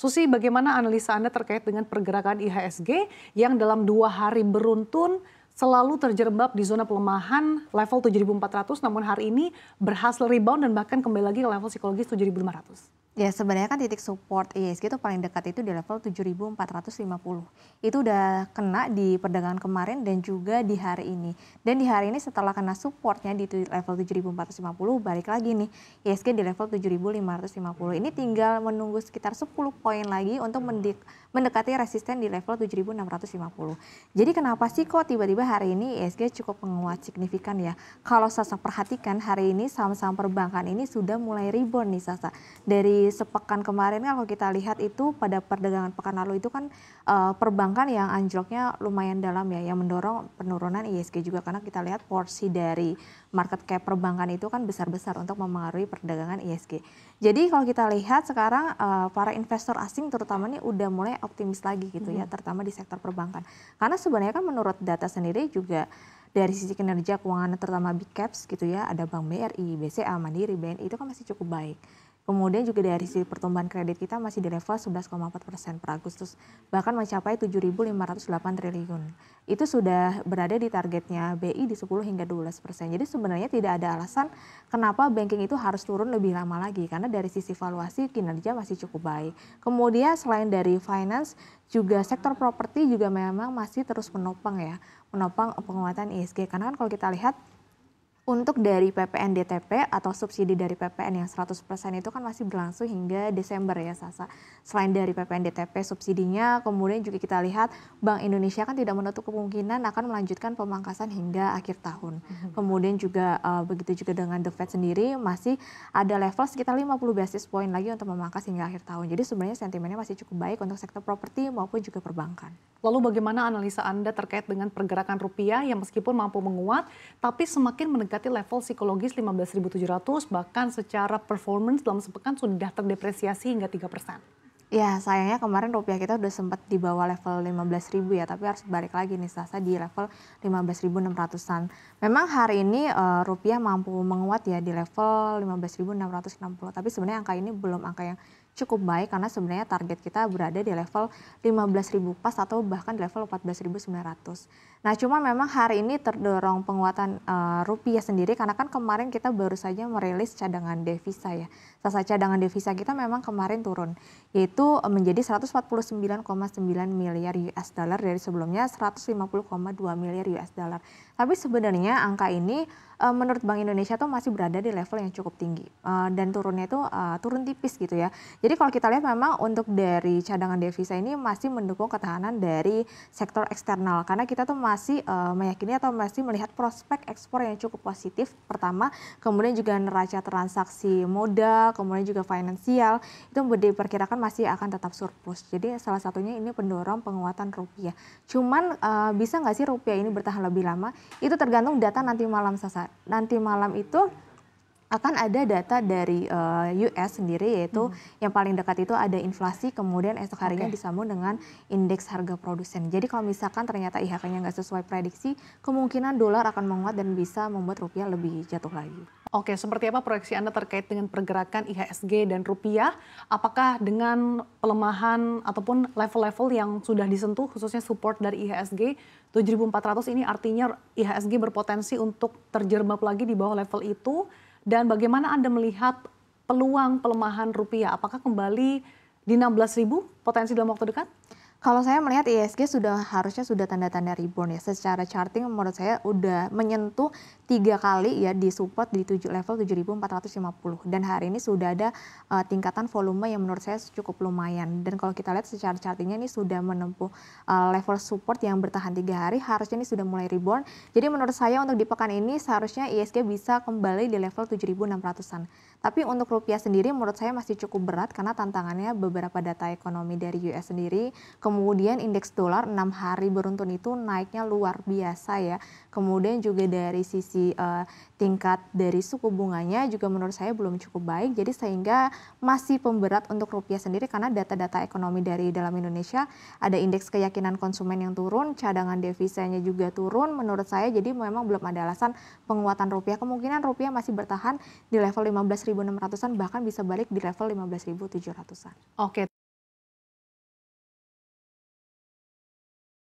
Susi, bagaimana analisa Anda terkait dengan pergerakan IHSG yang dalam 2 hari beruntun selalu terjerembab di zona pelemahan level 7.400, namun hari ini berhasil rebound dan bahkan kembali lagi ke level psikologis 7.500. Ya sebenarnya kan titik support IHSG itu paling dekat itu di level 7.450. Itu udah kena di perdagangan kemarin dan juga di hari ini. Dan di hari ini setelah kena supportnya di level 7.450 balik lagi nih IHSG di level 7.550. Ini tinggal menunggu sekitar 10 poin lagi untuk mendekati resisten di level 7.650. Jadi kenapa sih kok tiba-tiba hari ini IHSG cukup menguat signifikan ya? Kalau Sasa perhatikan hari ini saham-saham perbankan ini sudah mulai rebound nih Sasa. Dari sepekan kemarin kan kalau kita lihat itu pada perdagangan pekan lalu itu kan perbankan yang anjloknya lumayan dalam ya, yang mendorong penurunan IHSG juga karena kita lihat porsi dari market cap perbankan itu kan besar-besar untuk memengaruhi perdagangan IHSG. Jadi kalau kita lihat sekarang para investor asing terutama ini udah mulai optimis lagi gitu ya, terutama di sektor perbankan. Karena sebenarnya kan menurut data sendiri juga dari sisi kinerja keuangan terutama big caps gitu ya, ada Bank BRI, BCA, Mandiri, BNI itu kan masih cukup baik. Kemudian juga dari sisi pertumbuhan kredit kita masih di level 11,4% per Agustus, bahkan mencapai 7.508 triliun. Itu sudah berada di targetnya BI di 10 hingga 12%. Jadi sebenarnya tidak ada alasan kenapa banking itu harus turun lebih lama lagi, karena dari sisi valuasi kinerja masih cukup baik. Kemudian selain dari finance, juga sektor properti juga memang masih terus menopang ya, menopang penguatan IHSG. Karena kan kalau kita lihat untuk dari PPN DTP atau subsidi dari PPN yang 100% itu kan masih berlangsung hingga Desember ya Sasa. Selain dari PPN DTP subsidinya, kemudian juga kita lihat Bank Indonesia kan tidak menutup kemungkinan akan melanjutkan pemangkasan hingga akhir tahun. Kemudian juga begitu juga dengan The Fed sendiri masih ada level sekitar 50 basis point lagi untuk memangkas hingga akhir tahun. Jadi sebenarnya sentimennya masih cukup baik untuk sektor properti maupun juga perbankan. Lalu bagaimana analisa Anda terkait dengan pergerakan rupiah yang meskipun mampu menguat, tapi semakin mendekati level psikologis 15.700, bahkan secara performance dalam sepekan sudah terdepresiasi hingga 3%. Ya sayangnya kemarin rupiah kita udah sempat di bawah level 15.000 ya, tapi harus balik lagi nih Sasa di level 15.600-an. Memang hari ini rupiah mampu menguat ya di level 15.660, tapi sebenarnya angka ini belum angka yang cukup baik karena sebenarnya target kita berada di level 15.000 pas atau bahkan di level 14.900. Nah cuma memang hari ini terdorong penguatan rupiah sendiri karena kan kemarin kita baru saja merilis cadangan devisa ya. Sasa cadangan devisa kita memang kemarin turun, yaitu menjadi 149,9 miliar US dollar dari sebelumnya 150,2 miliar US dollar. Tapi sebenarnya angka ini menurut Bank Indonesia tuh masih berada di level yang cukup tinggi dan turunnya itu turun tipis gitu ya. Jadi kalau kita lihat memang untuk dari cadangan devisa ini masih mendukung ketahanan dari sektor eksternal karena kita tuh masih meyakini atau masih melihat prospek ekspor yang cukup positif pertama, kemudian juga neraca transaksi modal, kemudian juga finansial itu diperkirakan masih akan tetap surplus. Jadi salah satunya ini pendorong penguatan rupiah. Cuman bisa nggak sih rupiah ini bertahan lebih lama? Itu tergantung data nanti malam Sasa. Nanti malam itu akan ada data dari US sendiri yaitu yang paling dekat itu ada inflasi, kemudian esok harinya disambung dengan indeks harga produsen. Jadi kalau misalkan ternyata IHK-nya nggak sesuai prediksi, kemungkinan dolar akan menguat dan bisa membuat rupiah lebih jatuh lagi. Oke, seperti apa proyeksi Anda terkait dengan pergerakan IHSG dan rupiah? Apakah dengan pelemahan ataupun level-level yang sudah disentuh khususnya support dari IHSG 7.400 ini artinya IHSG berpotensi untuk terjerembab lagi di bawah level itu? Dan bagaimana Anda melihat peluang pelemahan rupiah? Apakah kembali di 16.000 potensi dalam waktu dekat? Kalau saya melihat IHSG harusnya sudah tanda-tanda rebound ya. Secara charting menurut saya udah menyentuh 3 kali ya di support di level 7.450 dan hari ini sudah ada tingkatan volume yang menurut saya cukup lumayan. Dan kalau kita lihat secara chartingnya ini sudah menempuh level support yang bertahan 3 hari, harusnya ini sudah mulai rebound. Jadi menurut saya untuk di pekan ini seharusnya IHSG bisa kembali di level 7.600-an. Tapi untuk rupiah sendiri menurut saya masih cukup berat karena tantangannya beberapa data ekonomi dari US sendiri. Kemudian indeks dolar 6 hari beruntun itu naiknya luar biasa ya. Kemudian juga dari sisi tingkat dari suku bunganya juga menurut saya belum cukup baik. Jadi sehingga masih pemberat untuk rupiah sendiri karena data-data ekonomi dari dalam Indonesia ada indeks keyakinan konsumen yang turun, cadangan devisanya juga turun menurut saya. Jadi memang belum ada alasan penguatan rupiah. Kemungkinan rupiah masih bertahan di level 15.600-an bahkan bisa balik di level 15.700-an. Oke.